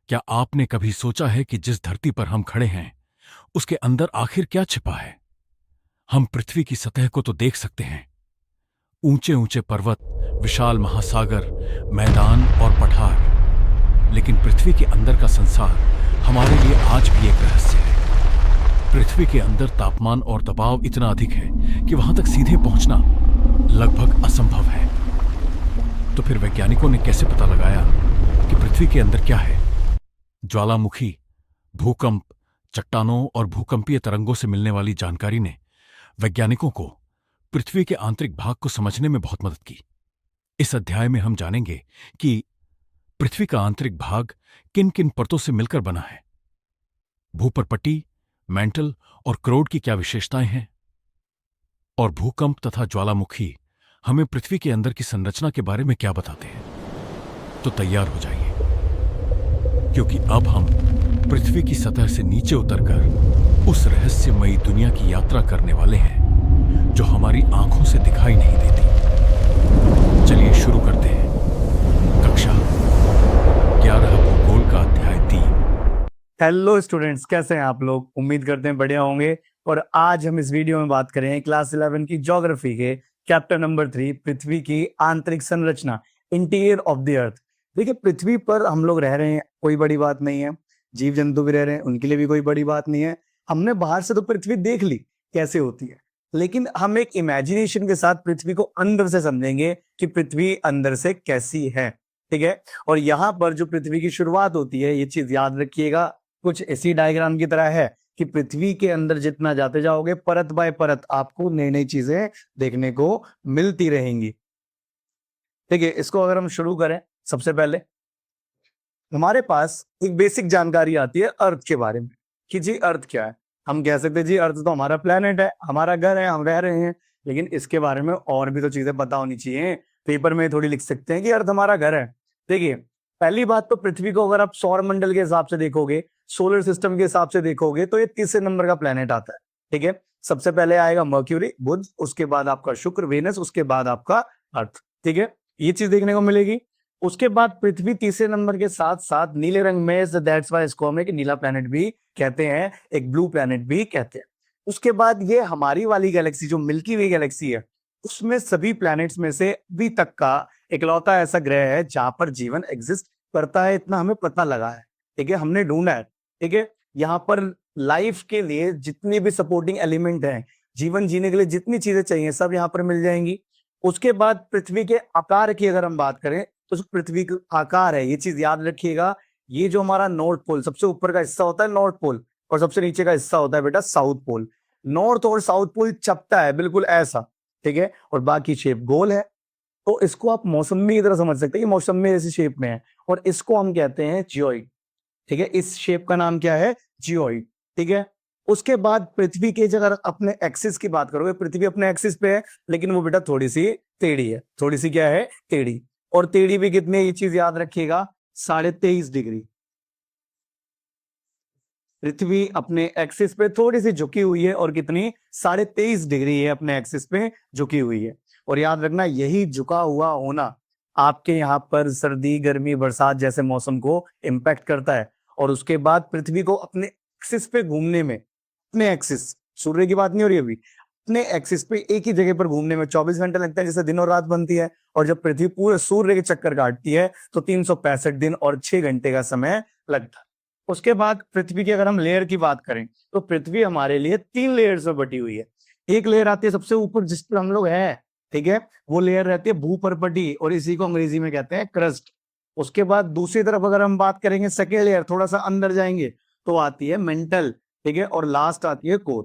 क्या आपने कभी सोचा है कि जिस धरती पर हम खड़े हैं उसके अंदर आखिर क्या छिपा है? हम पृथ्वी की सतह को तो देख सकते हैं, ऊंचे ऊंचे पर्वत, विशाल महासागर, मैदान और पठार, लेकिन पृथ्वी के अंदर का संसार हमारे लिए आज भी एक रहस्य है। पृथ्वी के अंदर तापमान और दबाव इतना अधिक है कि वहां तक सीधे पहुंचना लगभग असंभव है। तो फिर वैज्ञानिकों ने कैसे पता लगाया कि पृथ्वी के अंदर क्या है? ज्वालामुखी, भूकंप, चट्टानों और भूकंपीय तरंगों से मिलने वाली जानकारी ने वैज्ञानिकों को पृथ्वी के आंतरिक भाग को समझने में बहुत मदद की। इस अध्याय में हम जानेंगे कि पृथ्वी का आंतरिक भाग किन किन परतों से मिलकर बना है, भूपरपट्टी, मैंटल और क्रोड की क्या विशेषताएं हैं, और भूकंप तथा ज्वालामुखी हमें पृथ्वी के अंदर की संरचना के बारे में क्या बताते हैं। तो तैयार हो जाइए, क्योंकि अब हम पृथ्वी की सतह से नीचे उतरकर उस रहस्यमयी दुनिया की यात्रा करने वाले हैं जो हमारी आंखों से दिखाई नहीं देती। चलिए शुरू करते हैं। कक्षा 11 भूगोल का अध्याय 3। हेलो स्टूडेंट्स, कैसे हैं आप लोग? उम्मीद करते हैं बढ़िया होंगे। और आज हम इस वीडियो में बात करें क्लास 11 की ज्योग्राफी के चैप्टर नंबर 3, पृथ्वी की आंतरिक संरचना, इंटीरियर ऑफ द अर्थ। देखिए, पृथ्वी पर हम लोग रह रहे हैं, कोई बड़ी बात नहीं है। जीव जंतु भी रह रहे हैं, उनके लिए भी कोई बड़ी बात नहीं है। हमने बाहर से तो पृथ्वी देख ली कैसे होती है, लेकिन हम एक इमेजिनेशन के साथ पृथ्वी को अंदर से समझेंगे कि पृथ्वी अंदर से कैसी है। ठीक है। और यहाँ पर जो पृथ्वी की शुरुआत होती है, ये चीज याद रखिएगा, कुछ ऐसी डायग्राम की तरह है कि पृथ्वी के अंदर जितना जाते जाओगे, परत बाय परत आपको नई नई चीजें देखने को मिलती रहेंगी। ठीक है। इसको अगर हम शुरू करें, सबसे पहले हमारे पास एक बेसिक जानकारी आती है अर्थ के बारे में कि जी अर्थ क्या है। हम कह सकते हैं जी अर्थ तो हमारा प्लेनेट है, हमारा घर है, हम रह रहे हैं, लेकिन इसके बारे में और भी तो चीजें पता होनी चाहिए। पेपर में थोड़ी लिख सकते हैं कि अर्थ हमारा घर है। देखिए, पहली बात तो पृथ्वी को अगर आप सौर मंडल के हिसाब से देखोगे, सोलर सिस्टम के हिसाब से देखोगे, तो ये तीसरे नंबर का प्लेनेट आता है। ठीक है। सबसे पहले आएगा मर्क्यूरी, बुध, उसके बाद आपका शुक्र, वेनस, उसके बाद आपका अर्थ। ठीक है, ये चीज देखने को मिलेगी। उसके बाद पृथ्वी तीसरे नंबर के साथ साथ नीले रंग में, दैट्स व्हाई इसको हम एक नीला प्लेनेट भी कहते हैं, एक ब्लू प्लेनेट भी कहते हैं। उसके बाद ये हमारी वाली गैलेक्सी जो मिल्की वे गैलेक्सी है, उसमें सभी प्लैनेट्स में से अभी तक का इकलौता ऐसा ग्रह है जहां पर जीवन एग्जिस्ट करता है। इतना हमें पता लगा है। ठीक है, हमने ढूंढा है। ठीक है, यहाँ पर लाइफ के लिए जितनी भी सपोर्टिंग एलिमेंट हैं, जीवन जीने के लिए जितनी चीजें चाहिए, सब यहाँ पर मिल जाएंगी। उसके बाद पृथ्वी के आकार की अगर हम बात करें, तो जो पृथ्वी का आकार है, ये चीज याद रखिएगा, ये जो हमारा नॉर्थ पोल, सबसे ऊपर का हिस्सा होता है नॉर्थ पोल, और सबसे नीचे का हिस्सा होता है बेटा साउथ पोल। नॉर्थ और साउथ पोल चपटा है बिल्कुल ऐसा। ठीक है, और बाकी शेप गोल है। तो इसको आप मौसमी की तरह समझ सकते हैं कि मौसमी जैसी शेप में है, और इसको हम कहते हैं जियोइड। ठीक है, इस शेप का नाम क्या है? जियोइड। ठीक है। उसके बाद पृथ्वी के अगर अपने एक्सिस की बात करोगे, पृथ्वी अपने एक्सिस पे है, लेकिन वो बेटा थोड़ी सी टेढ़ी है। थोड़ी सी क्या है? टेढ़ी। और टेढ़ी भी कितनी है, ये चीज याद रखिएगा, 23.5 डिग्री। पृथ्वी अपने एक्सिस पे थोड़ी सी झुकी हुई है, और कितनी? 23.5 डिग्री है अपने एक्सिस पे झुकी हुई है। और याद रखना, यही झुका हुआ होना आपके यहाँ पर सर्दी, गर्मी, बरसात जैसे मौसम को इम्पैक्ट करता है। और उसके बाद पृथ्वी को अपने एक्सिस पे घूमने में, अपने एक्सिस, सूर्य की बात नहीं हो रही अभी, अपने एक्सिस पे एक ही जगह पर घूमने में 24 घंटे लगते हैं, जैसे दिन और रात बनती है। और जब पृथ्वी पूरे सूर्य के चक्कर काटती है, तो 365 दिन और 6 घंटे का समय लगता है। उसके बाद पृथ्वी की अगर हम लेयर की बात करें, तो पृथ्वी हमारे लिए 3 लेयर्स में बटी हुई है। एक लेयर आती है सबसे ऊपर, जिस पर हम लोग हैं। ठीक है, वो लेयर रहती है भूपरपटी, और इसी को अंग्रेजी में कहते हैं क्रस्ट। उसके बाद दूसरी तरफ अगर हम बात करेंगे, सेकेंड लेयर, थोड़ा सा अंदर जाएंगे, तो आती है मेंटल। ठीक है, और लास्ट आती है कोर।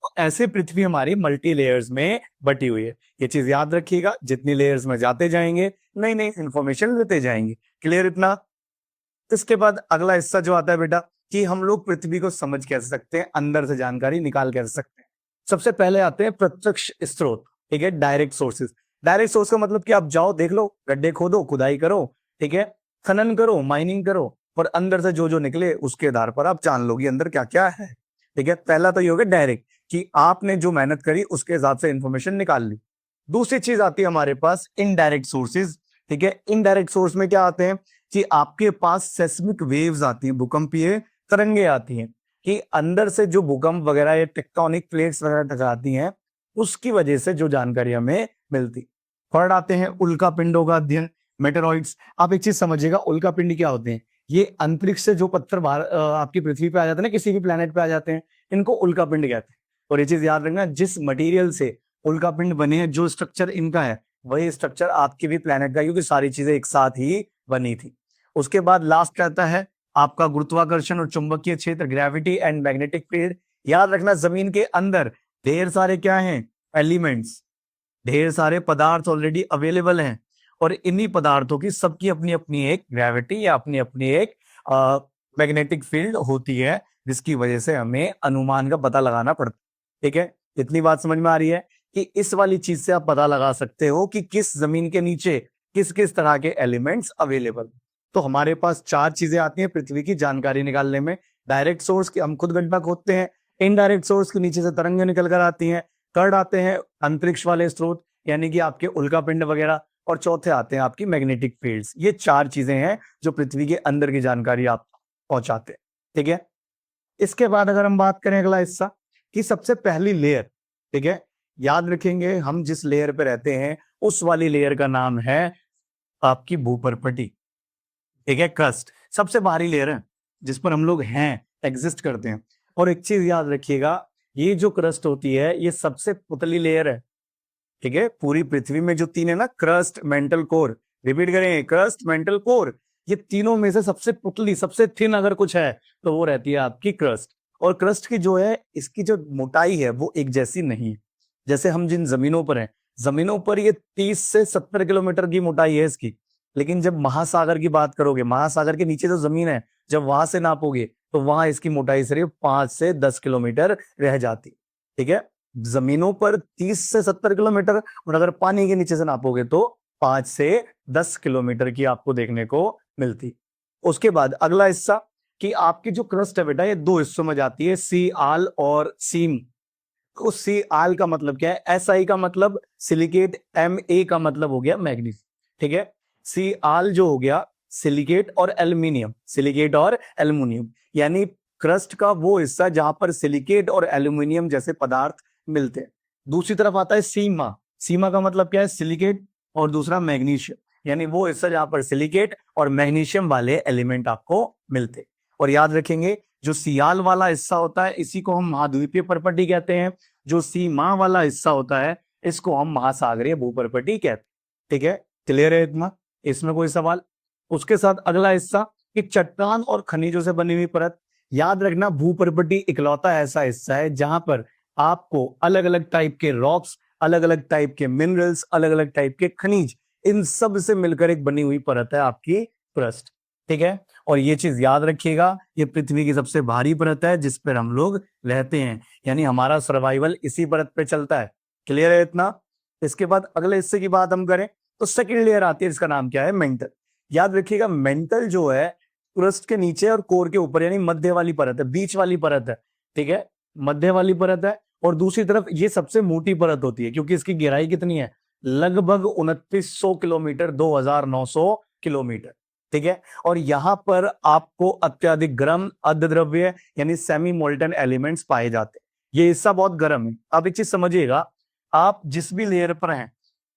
तो ऐसे पृथ्वी हमारी मल्टी लेयर्स में बटी हुई है। ये चीज याद रखिएगा, जितनी लेयर्स में जाते जाएंगे, नई नई इंफॉर्मेशन लेते जाएंगे। क्लियर इतना? इसके बाद अगला हिस्सा जो आता है बेटा, कि हम लोग पृथ्वी को समझ कैसे सकते हैं, अंदर से जानकारी निकाल कैसे सकते हैं। सबसे पहले आते हैं प्रत्यक्ष स्रोत। ठीक है, डायरेक्ट सोर्सेज। डायरेक्ट सोर्स का मतलब कि आप जाओ, देख लो, गड्ढे खोदो, खुदाई करो, ठीक है, खनन करो, माइनिंग करो, और अंदर से जो जो निकले उसके आधार पर आप जान लो कि अंदर क्या क्या है। ठीक है, पहला तो ये हो गया डायरेक्ट, कि आपने जो मेहनत करी उसके हिसाब से इंफॉर्मेशन निकाल ली। दूसरी चीज आती है हमारे पास इनडायरेक्ट सोर्सेज। ठीक है, इनडायरेक्ट सोर्स में क्या आते हैं? कि आपके पास सेस्मिक वेव्स आती हैं, भूकंपीय तरंगे आती हैं, कि अंदर से जो भूकंप वगैरह या टेक्टोनिक प्लेट्स वगैरह टकराती हैं, उसकी वजह से जो जानकारी हमें मिलती। थर्ड आते हैं उल्का पिंडों का अध्ययन, मेटेरॉइड्स। आप एक चीज समझिएगा, उल्का पिंड क्या होते हैं? ये अंतरिक्ष से जो पत्थर बाहर आपकी पृथ्वी पे आ जाते हैं ना, किसी भी प्लेनेट पे आ जाते हैं, इनको उल्का पिंड कहते हैं। और ये चीज याद रखना, जिस मटेरियल से उल्का पिंड बने हैं, जो स्ट्रक्चर इनका है, वही स्ट्रक्चर आपके भी प्लेनेट का, क्योंकि सारी चीजें एक साथ ही बनी थी। उसके बाद लास्ट रहता है आपका गुरुत्वाकर्षण और चुंबकीय क्षेत्र, ग्रेविटी एंड मैग्नेटिक फील्ड। याद रखना, जमीन के अंदर ढेर सारे क्या हैं? एलिमेंट्स, ढेर सारे पदार्थ ऑलरेडी अवेलेबल हैं, और इन्हीं पदार्थों की सबकी अपनी अपनी एक ग्रेविटी या अपनी अपनी एक मैग्नेटिक फील्ड होती है, जिसकी वजह से हमें अनुमान का पता लगाना पड़ता है। ठीक है, इतनी बात समझ में आ रही है कि इस वाली चीज से आप पता लगा सकते हो कि किस जमीन के नीचे किस किस तरह के एलिमेंट्स अवेलेबल। तो हमारे पास 4 चीजें आती हैं पृथ्वी की जानकारी निकालने में। डायरेक्ट सोर्स की हम खुद गड्ढा खोदते हैं, इनडायरेक्ट सोर्स के नीचे से तरंगें निकल कर आती हैं, थर्ड आते हैं अंतरिक्ष वाले स्रोत यानी कि आपके उल्का पिंड वगैरह, और चौथे आते हैं आपकी मैग्नेटिक फील्ड्स। ये 4 चीजें हैं जो पृथ्वी के अंदर की जानकारी आप पहुंचाते हैं। ठीक है, इसके बाद अगर हम बात करें अगला हिस्सा कि सबसे पहली लेयर, ठीक है, याद रखेंगे हम जिस लेयर पे रहते हैं उस वाली लेयर का नाम है आपकी भूपर्पटी। ठीक है, क्रस्ट सबसे बाहरी लेयर है जिस पर हम लोग हैं, एग्जिस्ट करते हैं। और एक चीज याद रखिएगा, ये जो क्रस्ट होती है ये सबसे पुतली लेयर है। ठीक है, पूरी पृथ्वी में जो 3 है ना, क्रस्ट, मेंटल, कोर, रिपीट करें, क्रस्ट, मेंटल, कोर, ये तीनों में से सबसे पुतली, सबसे थिन अगर कुछ है तो वो रहती है आपकी क्रस्ट। और क्रस्ट की जो है, इसकी जो मोटाई है वो एक जैसी नहीं है। जैसे हम जिन जमीनों पर हैं, जमीनों पर ये 30 से 70 किलोमीटर की मोटाई है इसकी, लेकिन जब महासागर की बात करोगे, महासागर के नीचे जो जमीन है, जब वहां से नापोगे तो वहां इसकी मोटाई सिर्फ 5 से 10 किलोमीटर रह जाती। ठीक है, जमीनों पर 30 से 70 किलोमीटर, और अगर पानी के नीचे से नापोगे तो 5 से 10 किलोमीटर की आपको देखने को मिलती। उसके बाद अगला हिस्सा कि आपकी जो क्रस्ट है बेटा, ये 2 हिस्सों में जाती है, सी आल और सीम। तो सी आल का मतलब क्या है? एस आई का मतलब सिलिकेट, एम ए का मतलब हो गया मैग्नीज। ठीक है, सी आल जो हो गया सिलिकेट और एल्यूमिनियम, सिलिकेट और एल्यूमिनियम, यानी क्रस्ट का वो हिस्सा जहां पर सिलिकेट और एल्यूमिनियम जैसे पदार्थ मिलते हैं। दूसरी तरफ आता है सीमा, सीमा का मतलब क्या है? सिलिकेट और दूसरा मैग्नीशियम, यानी वो हिस्सा जहां पर सिलिकेट और मैग्नीशियम वाले एलिमेंट आपको मिलते। और याद रखेंगे, जो सियाल वाला हिस्सा होता है इसी को हम महाद्वीपीय पर्पटी कहते हैं, जो सीमा वाला हिस्सा होता है इसको हम महासागरीय भूपर्पटी कहते हैं। ठीक है, क्लियर है इतना? इसमें कोई सवाल? उसके साथ अगला हिस्सा कि चट्टान और खनिजों से बनी हुई परत। याद रखना, भूपर्पटी इकलौता ऐसा हिस्सा है जहां पर आपको अलग अलग टाइप के रॉक्स, अलग अलग टाइप के मिनरल्स, अलग अलग टाइप के खनिज, इन सब से मिलकर एक बनी हुई परत है आपकी क्रस्ट। ठीक है, और ये चीज याद रखिएगा, ये पृथ्वी की सबसे भारी परत है जिस पर हम लोग रहते हैं, यानी हमारा सर्वाइवल इसी परत पे चलता है। क्लियर है इतना? इसके बाद अगले हिस्से की बात हम करें तो सेकंड लेयर आती है, इसका नाम क्या है? मेंटल। याद रखिएगा, मेंटल जो है क्रस्ट के नीचे और कोर के ऊपर, यानी मध्य वाली परत है, बीच वाली परत है। ठीक है, मध्य वाली परत है, और दूसरी तरफ ये सबसे मोटी परत होती है, क्योंकि इसकी गहराई कितनी है? लगभग 2900 किलोमीटर, 2900 किलोमीटर। ठीक है, और यहां पर आपको अत्यधिक गर्म अर्धद्रव्य यानी सेमी मोल्टन एलिमेंट्स पाए जाते हैं। ये हिस्सा बहुत गर्म है। अब एक चीज समझिएगा, आप जिस भी लेयर पर हैं,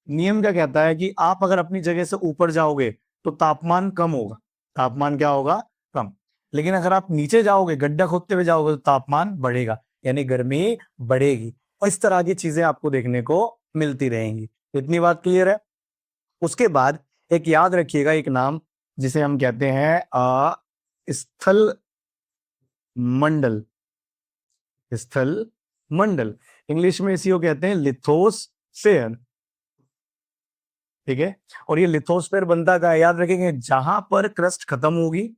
नियम क्या कहता है कि आप अगर अपनी जगह से ऊपर जाओगे तो तापमान कम होगा। तापमान क्या होगा? कम। लेकिन अगर आप नीचे जाओगे, गड्ढा खोदते हुए जाओगे, तो तापमान बढ़ेगा, यानी गर्मी बढ़ेगी। और इस तरह की चीजें आपको देखने को मिलती रहेंगी। इतनी बात क्लियर है? उसके बाद एक याद रखिएगा, एक नाम जिसे हम कहते हैं स्थल मंडल। स्थल मंडल, इंग्लिश में इसी को कहते हैं लिथोस्फेयर। ठीक है, और ये लिथोस्फेयर बनता क्या है? याद रखेंगे, जहां पर क्रस्ट खत्म होगी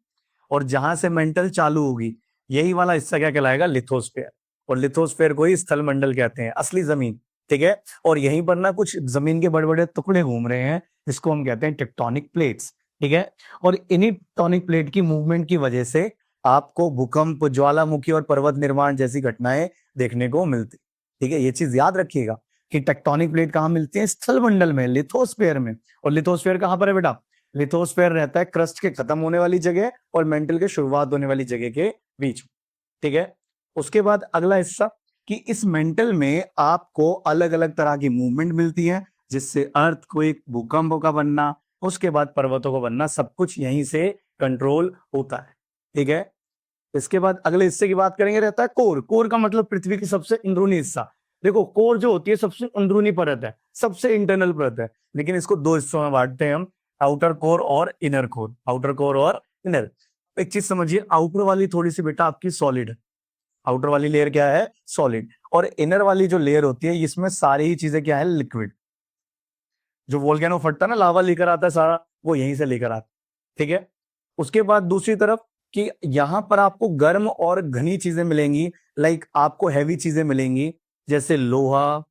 और जहां से मेंटल चालू होगी, यही वाला हिस्सा क्या कहलाएगा? लिथोस्फेयर। और लिथोस्फेयर को ही स्थल मंडल कहते हैं, असली जमीन। ठीक है, और यहीं पर ना कुछ जमीन के बड़े बड़े टुकड़े घूम रहे हैं, जिसको हम कहते हैं टेक्टोनिक प्लेट्स। ठीक है, और इन्हीं टेक्टोनिक प्लेट की मूवमेंट की वजह से आपको भूकंप, ज्वालामुखी और पर्वत निर्माण जैसी घटनाएं देखने को मिलती। ठीक है, ये चीज याद रखिएगा कि टेक्टोनिक प्लेट कहाँ मिलती है? स्थल मंडल में, लिथोस्फेयर में। और लिथोस्फेयर कहाँ पर है बेटा? लिथोस्फेयर रहता है क्रस्ट के खत्म होने वाली जगह और मेंटल के शुरुआत होने वाली जगह के बीच में, ठीक है। उसके बाद अगला हिस्सा कि इस मेंटल में आपको अलग अलग तरह की मूवमेंट मिलती है, जिससे अर्थक्वेक, भूकंप का बनना, उसके बाद पर्वतों का बनना, सब कुछ यहीं से कंट्रोल होता है, ठीक है। इसके बाद अगले हिस्से की बात करेंगे, रहता है कोर। कोर का मतलब पृथ्वी की सबसे अंदरूनी हिस्सा। देखो कोर जो होती है सबसे अंदरूनी परत है, सबसे इंटरनल परत है, लेकिन इसको दो हिस्सों में बांटते हैं हम, आउटर कोर और इनर कोर। आउटर कोर और इनर। एक चीज समझिए, आउटर वाली थोड़ी सी बेटा आपकी सॉलिड है, आउटर वाली लेयर क्या है, सॉलिड, और इनर वाली जो लेयर होती है इसमें सारी ही चीजें क्या है, लिक्विड। जो वोल्केनो फटता है ना, लावा लेकर आता है सारा, वो यहीं से लेकर आता है, ठीक है। उसके बाद दूसरी तरफ कि यहां पर आपको गर्म और घनी चीजें मिलेंगी, लाइक आपको हैवी चीजें मिलेंगी, जैसे लोहा,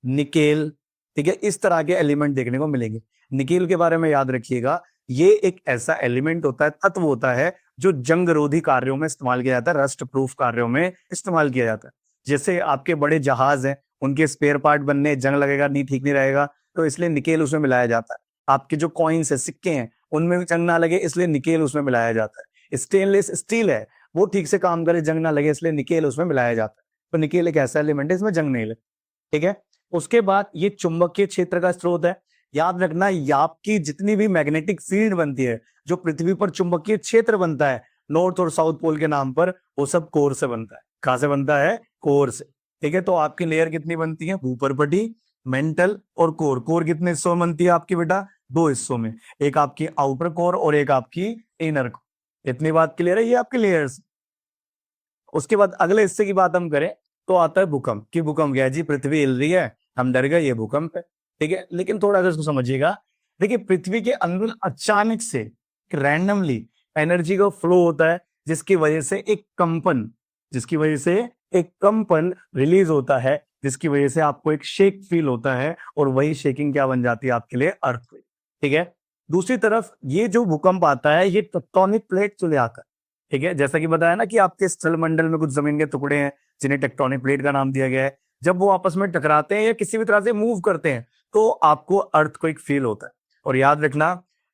निकेल, ठीक है, इस तरह के एलिमेंट देखने को मिलेंगे। निकेल के बारे में याद रखिएगा, ये एक ऐसा एलिमेंट होता है, तत्व होता है, जो जंग रोधी कार्यों में इस्तेमाल किया जाता है, रस्ट प्रूफ कार्यों में इस्तेमाल किया जाता है। जैसे आपके बड़े जहाज हैं, उनके स्पेयर पार्ट बनने, जंग लगेगा नहीं, ठीक नहीं रहेगा, तो इसलिए निकेल उसमें मिलाया जाता है। आपके जो कॉइन्स है, सिक्के हैं, उनमें भी जंग ना लगे, इसलिए निकेल उसमें मिलाया जाता है। स्टेनलेस स्टील है, वो ठीक से काम करे, जंग ना लगे, इसलिए निकेल उसमें मिलाया जाता है। तो निकेल एक ऐसा एलिमेंट है, इसमें जंग नहीं लगे, ठीक है। उसके बाद ये चुंबकीय क्षेत्र का स्रोत है। याद रखना, आपकी जितनी भी मैग्नेटिक फील्ड बनती है, जो पृथ्वी पर चुंबकीय क्षेत्र बनता है नॉर्थ और साउथ पोल के नाम पर, वो सब कोर से बनता है। कहां से बनता है, कोर से, ठीक है। तो आपकी लेयर कितनी बनती है, भूपर्पटी, मेंटल और कोर। कोर कितने हिस्सों में बनती है आपकी बेटा, दो हिस्सों में, एक आपकी आउटर कोर और एक आपकी इनर कोर। इतनी बात क्लियर है, ये आपकी लेयर्स। उसके बाद अगले हिस्से की बात हम करें तो आता है भूकंप। कि भूकंप क्या है जी, पृथ्वी हिल रही है, हम डर गए, ये भूकंप है, ठीक है। लेकिन थोड़ा अगर इसको समझिएगा, देखिए पृथ्वी के अंदर अचानक से रैंडमली एनर्जी का फ्लो होता है, जिसकी वजह से एक कंपन, जिसकी वजह से एक कंपन रिलीज होता है, जिसकी वजह से आपको एक शेक फील होता है, और वही शेकिंग क्या बन जाती है आपके लिए, अर्थक्वेक, ठीक है। दूसरी तरफ ये जो भूकंप आता है, ये टेक्टोनिक प्लेट चले आकर, ठीक है, जैसा कि बताया ना कि आपके स्थल मंडल में कुछ जमीन के टुकड़े हैं जिन्हें टेक्टोनिक प्लेट का नाम दिया गया है। जब वो आपस में टकराते हैं या किसी भी तरह से मूव करते हैं, तो आपको अर्थक्वेक फील होता है। और याद रखना,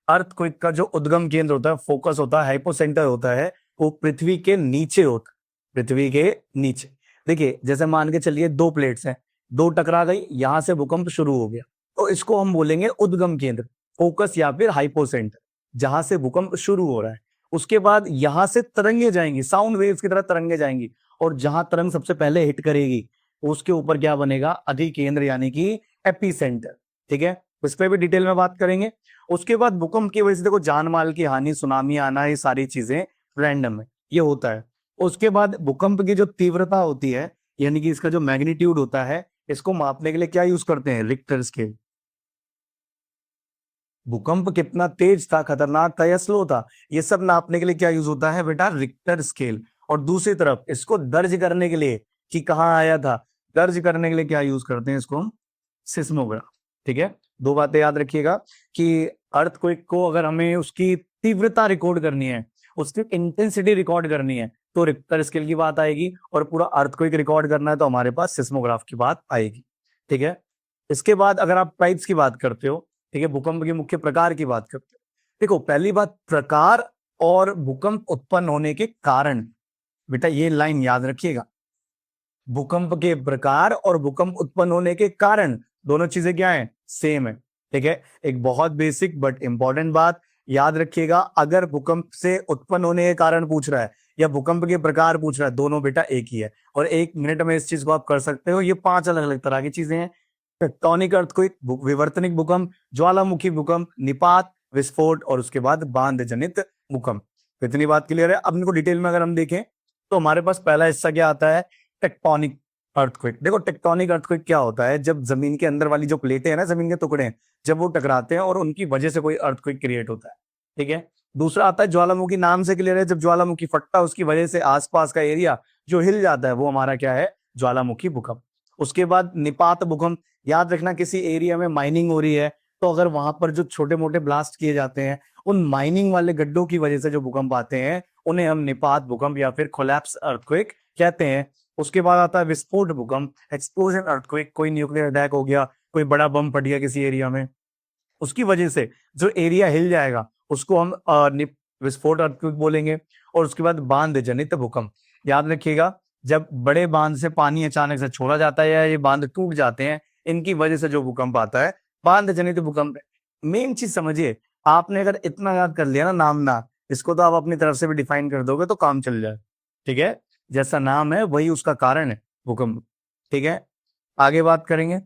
अर्थक्वेक का जो उद्गम केंद्र होता है, फोकस होता है, हाइपोसेंटर होता है, वो पृथ्वी के नीचे होता है, पृथ्वी के नीचे। देखिए जैसे मान के चलिए दो प्लेट्स हैं, दो टकरा गई, यहां से भूकंप शुरू हो गया, तो इसको हम बोलेंगे उद्गम केंद्र, फोकस या फिर हाइपोसेंटर, जहां से भूकंप शुरू हो रहा है। उसके बाद यहां से तरंगे जाएंगी, साउंड वेव्स की तरह तरंगे जाएंगी, और जहां तरंग सबसे पहले हिट करेगी, उसके ऊपर क्या बनेगा, अधिकेंद्र यानी कि एपिसेंटर, ठीक है। इस पर भी डिटेल में बात करेंगे। उसके बाद भूकंप की वजह से देखो जान माल की हानि, सुनामी आना, ये सारी चीजें रैंडम है, ये होता है। उसके बाद भूकंप की जो तीव्रता होती है, यानी कि इसका जो मैग्नीट्यूड होता है, इसको मापने के लिए क्या यूज करते हैं, रिक्टर स्केल। भूकंप कितना तेज था, खतरनाक था या स्लो था, ये सब नापने के लिए क्या यूज होता है बेटा, रिक्टर स्केल। और दूसरी तरफ इसको दर्ज करने के लिए कि कहाँ आया था, दर्ज करने के लिए क्या यूज करते हैं, इसको हम सिस्मोग्राफ, ठीक है। दो बातें याद रखिएगा कि अर्थक्वेक को अगर हमें उसकी तीव्रता रिकॉर्ड करनी है, उसकी इंटेंसिटी रिकॉर्ड करनी है, तो रिक्टर स्केल की बात आएगी, और पूरा अर्थक्वेक रिकॉर्ड करना है तो हमारे पास सिस्मोग्राफ की बात आएगी, ठीक है। इसके बाद अगर आप टाइप्स की बात करते हो, ठीक है, भूकंप के मुख्य प्रकार की बात करते हैं, देखो पहली बात, प्रकार और भूकंप उत्पन्न होने के कारण, बेटा ये लाइन याद रखिएगा, भूकंप के प्रकार और भूकंप उत्पन्न होने के कारण, दोनों चीजें क्या है, सेम है, ठीक है। एक बहुत बेसिक बट इंपॉर्टेंट बात याद रखिएगा, अगर भूकंप से उत्पन्न होने के कारण पूछ रहा है या भूकंप के प्रकार पूछ रहा है, दोनों बेटा एक ही है, और 1 मिनट में इस चीज को आप कर सकते हो। ये 5 अलग अलग तरह की चीजें हैं, टेक्टोनिक अर्थक्वेक, विवर्तनिक भूकंप, ज्वालामुखी भूकंप, निपात, विस्फोट, और उसके बाद बांध जनित भूकंप। इतनी बात क्लियर है। अब इनको डिटेल में अगर हम देखें तो हमारे पास पहला हिस्सा क्या आता है, टेक्टोनिक अर्थक्वेक। देखो टेक्टोनिक अर्थक्वेक क्या होता है, जब जमीन के अंदर वाली जो प्लेटें हैं ना, जमीन के टुकड़े हैं, जब वो टकराते हैं और उनकी वजह से कोई अर्थक्वेक क्रिएट होता है, ठीक है। दूसरा आता है ज्वालामुखी, नाम से क्लियर है, जब ज्वालामुखी फटता है उसकी वजह से आसपास का एरिया जो हिल जाता है, वो हमारा क्या है, ज्वालामुखी भूकंप। उसके बाद निपात भूकंप, याद रखना किसी एरिया में माइनिंग हो रही है, तो अगर वहां पर जो छोटे मोटे ब्लास्ट किए जाते हैं, उन माइनिंग वाले गड्ढों की वजह से जो भूकंप आते हैं, उन्हें हम निपात भूकंप या फिर कोलैप्स अर्थक्वेक कहते हैं। उसके बाद आता है विस्फोट भूकंप, एक्सप्लोजन अर्थक्वेक, कोई न्यूक्लियर अटैक हो गया, कोई बड़ा बम फट गया किसी एरिया में, उसकी वजह से जो एरिया हिल जाएगा उसको हम विस्फोट अर्थक्वेक बोलेंगे। और उसके बाद बांध जनित भूकंप। याद रखिएगा, जब बड़े बांध से पानी अचानक से छोड़ा जाता है या ये बांध टूट जाते हैं, इनकी वजह से जो भूकंप आता है बांध जनित भूकंप है। मेन चीज समझिए, आपने अगर इतना याद कर लिया ना नाम ना, इसको तो आप अपनी तरफ से भी डिफाइन कर दोगे तो काम चल जाए। ठीक है, जैसा नाम है वही उसका कारण है, भूकंप। ठीक है, आगे बात करेंगे।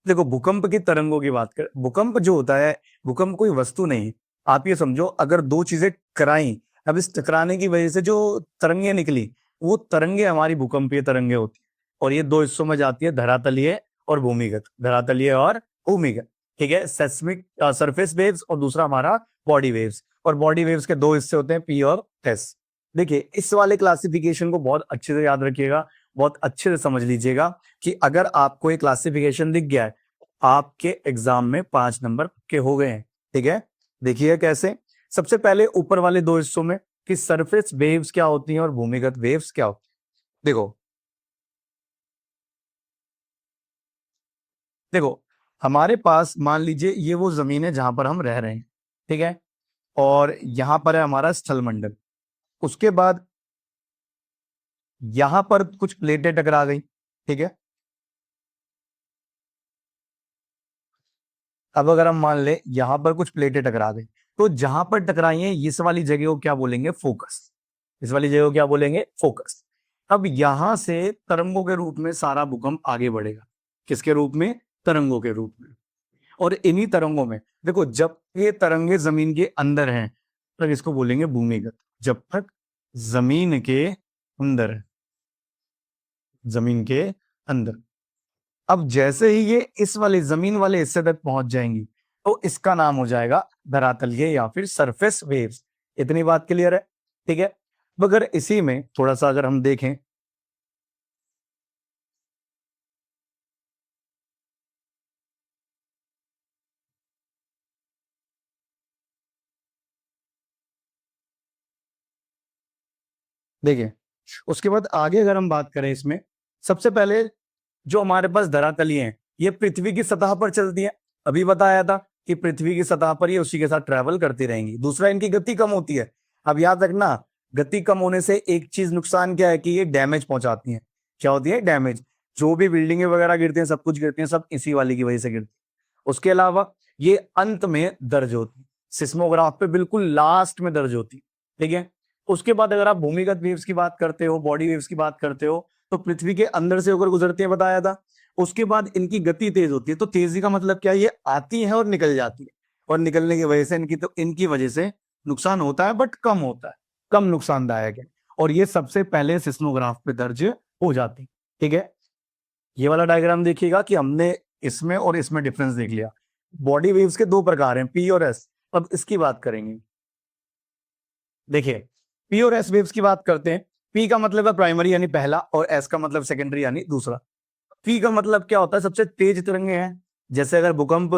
देखो, भूकंप की तरंगों की बात कर, भूकंप जो होता है, भूकंप कोई वस्तु नहीं। आप ये समझो, अगर दो चीजें टकराई, अब इस टकराने की वजह से जो तरंगे निकली, वो तरंगे हमारी भूकंपीय तरंगे होती है। और ये दो हिस्सों में जाती है, धरातलीय और भूमिगत, धरातलीय और भूमिगत। ठीक है, सेस्मिक सरफेस वेव्स और दूसरा हमारा बॉडी वेव्स। और बॉडी वेव्स के दो हिस्से होते हैं, पी और एस। देखिए, इस वाले क्लासिफिकेशन को बहुत अच्छे से याद रखिएगा, बहुत अच्छे से समझ लीजिएगा कि अगर आपको एक क्लासिफिकेशन दिख गया है, आपके एग्जाम में 5 नंबर के हो गए हैं। ठीक है, देखिए कैसे। सबसे पहले ऊपर वाले दो हिस्सों में कि सरफेस वेव्स क्या होती हैं और भूमिगत वेव्स क्या होती हैं। देखो देखो, हमारे पास मान लीजिए ये वो जमीन है जहां पर हम रह रहे हैं। ठीक है, और यहां पर है हमारा स्थल मंडल। उसके बाद यहां पर कुछ प्लेटें टकरा गई। ठीक है, अब अगर हम मान ले यहां पर कुछ प्लेटें टकरा गई, तो जहां पर टकराई हैं इस वाली जगह को क्या बोलेंगे, फोकस। इस वाली जगह को क्या बोलेंगे, फोकस। अब यहां से तरंगों के रूप में सारा भूकंप आगे बढ़ेगा। किसके रूप में, तरंगों के रूप में। और इन्हीं तरंगों में देखो, जब ये तरंगे जमीन के अंदर हैं तब इसको बोलेंगे भूमिगत। जब तक जमीन के अंदर है, जमीन के अंदर। अब जैसे ही ये इस वाले जमीन वाले हिस्से तक पहुंच जाएंगी तो इसका नाम हो जाएगा धरातलीय या फिर सरफेस वेव्स। इतनी बात क्लियर है। ठीक है, मगर इसी में थोड़ा सा अगर हम देखें, देखिए उसके बाद आगे अगर हम बात करें इसमें, सबसे पहले जो हमारे पास धरातलीय हैं ये पृथ्वी की सतह पर चलती है। अभी बताया था कि पृथ्वी की सतह पर ये उसी के साथ ट्रेवल करती रहेंगी। दूसरा, इनकी गति कम होती है। अब याद रखना, गति कम होने से एक चीज नुकसान क्या है कि ये डैमेज पहुंचाती है। क्या होती है, डैमेज। जो भी बिल्डिंगे वगैरह गिरती हैं, सब कुछ गिरती हैं, सब इसी वाली की वजह से गिरती है। उसके अलावा ये अंत में दर्ज होती, सिस्मोग्राफ पे बिल्कुल लास्ट में दर्ज होती। ठीक है, उसके बाद अगर आप भूमिगत वेव्स की बात करते हो, बॉडी वेव्स की बात करते हो, तो पृथ्वी के अंदर से होकर गुजरती है, बताया था। उसके बाद इनकी गति तेज होती है। तो तेजी का मतलब क्या है, ये आती है और निकल जाती है। और निकलने की वजह से इनकी वजह से नुकसान होता है, बट कम होता है, कम नुकसानदायक है। और ये सबसे पहले सिस्मोग्राफ पे दर्ज हो जाती है। ठीक है, ये वाला डायग्राम देखिएगा कि हमने इसमें और इसमें डिफरेंस देख लिया। बॉडी वेव्स के दो प्रकार हैं, पी और एस। अब इसकी बात करेंगे। देखिए, पी और एस वेव्स की बात करते हैं। पी का मतलब है प्राइमरी यानी पहला, और एस का मतलब सेकेंडरी यानी दूसरा। पी का मतलब क्या होता है, सबसे तेज तरंगे हैं। जैसे अगर भूकंप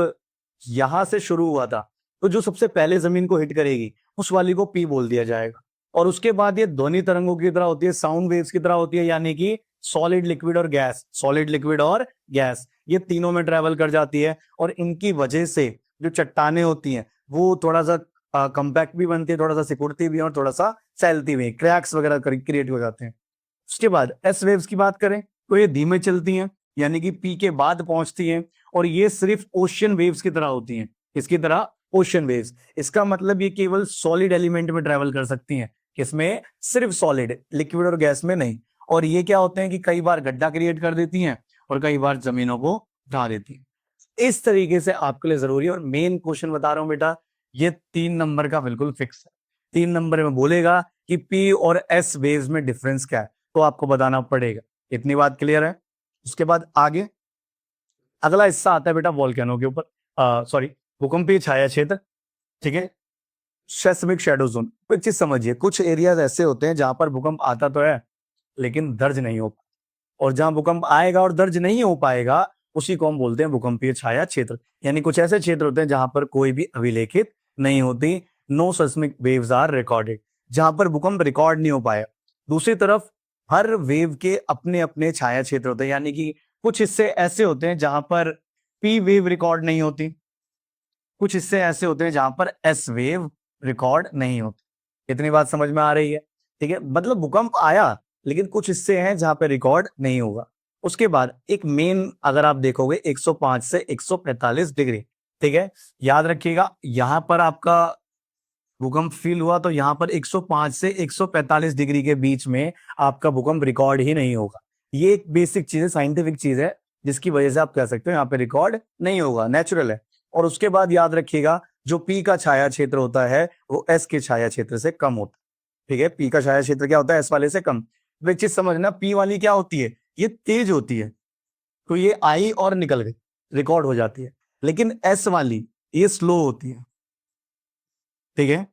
यहां से शुरू हुआ था तो जो सबसे पहले जमीन को हिट करेगी उस वाली को पी बोल दिया जाएगा। और उसके बाद ये ध्वनि तरंगों की तरह होती है, साउंड वेव्स की तरह होती है, यानी कि सॉलिड, लिक्विड और गैस। सॉलिड, लिक्विड और गैस, ये तीनों में ट्रेवल कर जाती है। और इनकी वजह से जो चट्टाने होती हैं वो थोड़ा सा कंपैक्ट भी बनती है, थोड़ा सा सिकुड़ती भी है और थोड़ा सा फैलती भी है, क्रैक्स वगैरह क्रिएट हो जाते हैं। उसके बाद एस वेव्स की बात करें तो ये धीमे चलती हैं, यानी कि पी के बाद पहुंचती हैं। और ये सिर्फ ओशियन वेव्स की तरह होती हैं। इसकी तरह ओशियन वेव्स, इसका मतलब ये केवल सॉलिड एलिमेंट में ट्रेवल कर सकती हैं। किसमें, सिर्फ सॉलिड, लिक्विड और गैस में नहीं। और ये क्या होते हैं कि कई बार गड्ढा क्रिएट कर देती हैं और कई बार जमीनों को ढा देती हैं। इस तरीके से आपके लिए जरूरी है। और मेन क्वेश्चन बता रहा हूं बेटा, ये 3 नंबर का बिल्कुल फिक्स है। 3 नंबर में बोलेगा कि पी और एस वेव्स में डिफरेंस क्या है, तो आपको बताना पड़ेगा। इतनी बात क्लियर है। उसके बाद आगे अगला हिस्सा आता है बेटा वॉल्केनो के ऊपर, सॉरी, भूकंपीय छाया क्षेत्र। ठीक है, सेस्मिक शैडो जोन। एक चीज समझिए, कुछ एरियाज ऐसे होते हैं जहां पर भूकंप आता तो है लेकिन दर्ज नहीं हो, और जहां भूकंप आएगा और दर्ज नहीं हो पाएगा उसी को हम बोलते हैं भूकंपीय छाया क्षेत्र। यानी कुछ ऐसे क्षेत्र होते हैं जहां पर कोई भी अभिलेखित नहीं होती, no seismic waves are recorded, जहां पर भूकंप रिकॉर्ड नहीं हो पाया। दूसरी तरफ हर वेव के अपने अपने छाया क्षेत्र होते हैं, यानी कि कुछ हिस्से ऐसे होते हैं जहां पर पी वेव रिकॉर्ड नहीं होती, कुछ हिस्से ऐसे होते हैं जहां पर एस वेव रिकॉर्ड नहीं होती। इतनी बात समझ में आ रही है? ठीक है, मतलब भूकंप आया लेकिन कुछ हिस्से हैं जहां पे रिकॉर्ड नहीं होगा। उसके बाद एक मेन अगर आप देखोगे 105 से 145 डिग्री, ठीक है, याद रखिएगा यहां पर आपका भूकंप फील हुआ तो यहां पर 105 से 145 डिग्री के बीच में आपका भूकंप रिकॉर्ड ही नहीं होगा। ये एक बेसिक चीज है, साइंटिफिक चीज है, जिसकी वजह से आप कह सकते हो यहाँ पे रिकॉर्ड नहीं होगा, नेचुरल है। और उसके बाद याद रखिएगा जो पी का छाया क्षेत्र होता है वो एस के छाया क्षेत्र से कम होता है। ठीक है, पी का छाया क्षेत्र क्या होता है, एस वाले से कम। तो एक चीज समझना, पी वाली क्या होती है, ये तेज होती है, तो ये आई और निकल गई, रिकॉर्ड हो जाती है। लेकिन एस वाली ये स्लो होती है, ठीक है,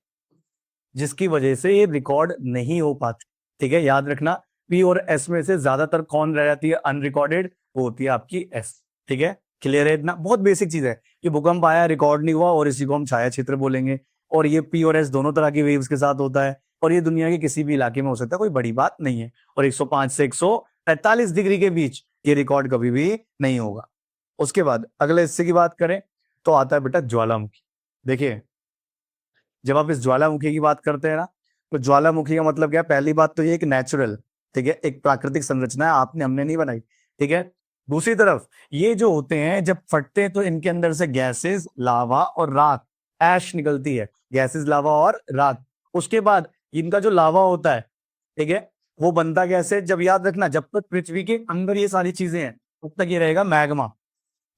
जिसकी वजह से ये रिकॉर्ड नहीं हो पाती। ठीक है, याद रखना पी और एस में से ज्यादातर कौन रह जाती है अनरिकॉर्डेड, वो होती है आपकी एस। ठीक है, क्लियर है? इतना बहुत बेसिक चीज है कि भूकंप आया रिकॉर्ड नहीं हुआ और इसी को हम छाया क्षेत्र बोलेंगे। और ये पी और एस दोनों तरह की वेव्स के साथ होता है और ये दुनिया के किसी भी इलाके में हो सकता है, कोई बड़ी बात नहीं है। और 105 से 145 डिग्री के बीच ये रिकॉर्ड कभी भी नहीं होगा। उसके बाद अगले हिस्से की बात करें तो आता है बेटा ज्वालामुखी। देखिए, जब आप इस ज्वालामुखी की बात करते हैं ना, तो ज्वालामुखी का मतलब क्या है? पहली बात तो ये एक नेचुरल, ठीक है, एक प्राकृतिक संरचना है, हमने नहीं बनाई। ठीक है, दूसरी तरफ ये जो होते हैं जब फटते हैं तो इनके अंदर से गैसेस, लावा और राख, ऐश निकलती है, गैसेस, लावा और राख। उसके बाद इनका जो लावा होता है, ठीक है, वो बनता कैसे? जब याद रखना, जब तक पृथ्वी के अंदर ये सारी चीजें हैं तब तक ये रहेगा मैग्मा।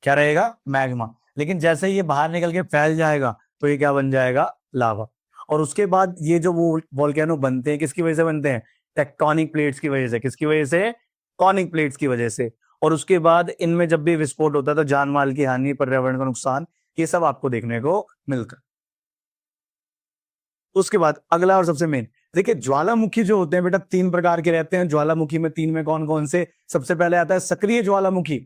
क्या रहेगा? मैग्मा। लेकिन जैसे ही ये बाहर निकल के फैल जाएगा तो ये क्या बन जाएगा? लावा। और उसके बाद ये जो वो वोल्केनो बनते हैं किसकी वजह से बनते हैं? टेक्टोनिक प्लेट्स की वजह से। किसकी वजह से? टॉनिक प्लेट्स की वजह से। और उसके बाद इनमें जब भी विस्फोट होता है तो जान माल की हानि, पर्यावरण का नुकसान, ये सब आपको देखने को मिलता है। उसके बाद अगला और सबसे मेन, देखिए ज्वालामुखी जो होते हैं बेटा 3 प्रकार के रहते हैं। ज्वालामुखी में 3 में कौन कौन से? सबसे पहले आता है सक्रिय ज्वालामुखी,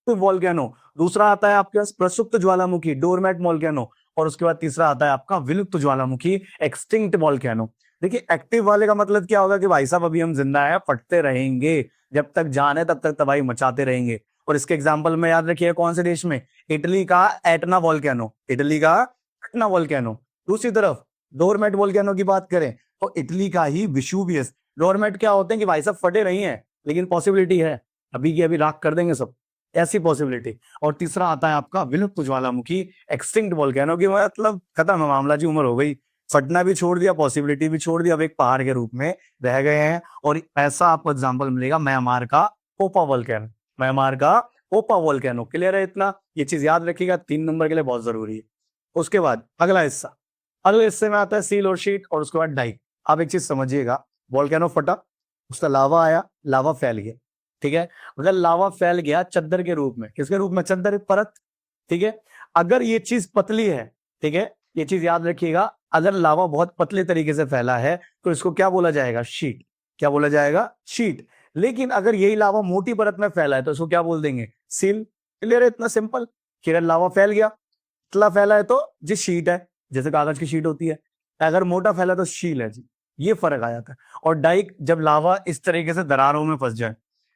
तो वोल्केनो। दूसरा आता है आपके पास प्रसुप्त ज्वालामुखी, डोरमेट वोल्केनो। और उसके बाद तीसरा आता है आपका विलुप्त ज्वालामुखी, एक्सटिंक्ट वोल्केनो। देखिए एक्टिव वाले का मतलब क्या होगा कि भाई साहब अभी हम जिंदा है, फटते रहेंगे, जब तक जान है तब तक तबाही मचाते रहेंगे। और इसके एग्जाम्पल में याद रखिए कौन से देश में? इटली का एटना वोल्केनो, इटली का एटना वोल्केनो। दूसरी तरफ डोरमेट वोल्केनो की बात करें तो इटली का ही विशुवियस। डोरमेट क्या होते हैं कि भाई साहब फटे नहीं है, लेकिन पॉसिबिलिटी है अभी की अभी राख कर देंगे सब, ऐसी पॉसिबिलिटी। और तीसरा आता है आपका विलुप्त ज्वालामुखी, एक्सटिंक्ट वोल्केनो की, मतलब खत्म है मामला जी, उम्र हो गई, फटना भी छोड़ दिया, पॉसिबिलिटी भी छोड़ दिया, अब एक पहाड़ के रूप में रह गए हैं। और ऐसा आपको एग्जांपल मिलेगा म्यांमार का पोपा वोल्केनो, म्यांमार का पोपा वोल्केनो। क्लियर है इतना? ये चीज याद रखिएगा, 3 नंबर के लिए बहुत जरूरी है। उसके बाद अगला हिस्सा, अगले हिस्से में आता है सील और शीट और उसके बाद डाइक। आप एक चीज समझिएगा, वोल्केनो फटा, उसका लावा आया, लावा फैल गया, ठीक है। अगर लावा फैल गया चद्दर के रूप में, किसके रूप में? चद्दर परत, ठीक है। अगर ये चीज पतली है, ठीक है, ये चीज याद रखिएगा, अगर लावा बहुत पतले तरीके से फैला है तो इसको क्या बोला जाएगा? शीट। क्या बोला जाएगा? शीट। लेकिन अगर यही लावा मोटी परत में फैला है तो इसको क्या बोल देंगे? सील। क्लियर है? इतना सिंपल। कि लावा फैल गया, पतला फैला है तो जी शीट है, जैसे कागज की शीट होती है। अगर मोटा फैला तो शील है जी। ये फर्क आ जाता है। और डाइक, जब लावा इस तरीके से दरारों में फंस जाए,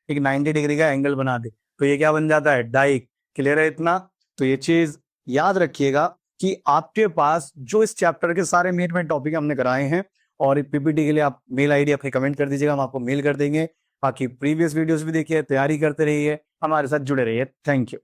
एक 90 डिग्री का एंगल बना दे, तो ये क्या बन जाता है? डाइक। क्लियर है इतना? तो ये चीज याद रखिएगा कि आपके पास जो इस चैप्टर के सारे मेन टॉपिक हमने कराए हैं, और पीपीटी के लिए आप मेल आईडी अपनी कमेंट कर दीजिएगा, हम आपको मेल कर देंगे। बाकी प्रीवियस वीडियोस भी देखिए, तैयारी करते रहिए, हमारे साथ जुड़े रहिए। Thank you.